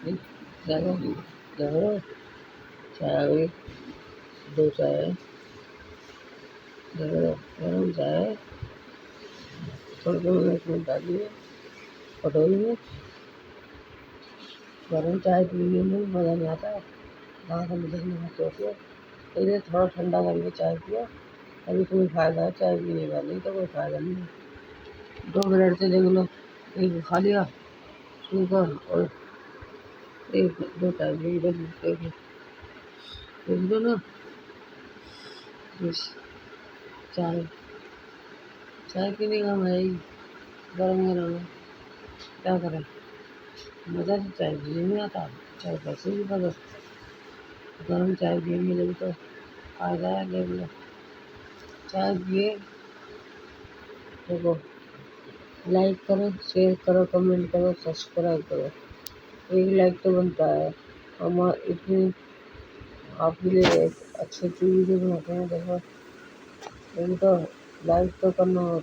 देखो देखो, चाय आ गई, 2 चाय, देखो गरम चाय, थोड़ी देर में इसमें डालिए कटोरी में। गरम चाय पीने में मज़ा नहीं आता है, दाँत में देखने में होती है, इसलिए थोड़ा ठंडा करके चाय पियो, तभी कोई फ़ायदा है चाय पीने का, नहीं तो कोई फ़ायदा नहीं है। 2 ब्रेड से देख लो, एक खा लिया शुगर और एक 2 चाय पी देख लो ना। बस चाय चाय पीने का मज़ा ही गरम गरम है, क्या करें, मज़ा तो चाय पीने में आता, चाय कैसे भी पता, गरम चाय पिएंगे जब तो फ़ायदा है। देख लो चाय पिए, देखो लाइक करो, शेयर करो, कमेंट करो, सब्सक्राइब करो, एक लाइक तो बनता है। हम इतनी आपके लिए एक अच्छी वीडियो बनाते हैं, देखो इनको लाइक तो करना होता है।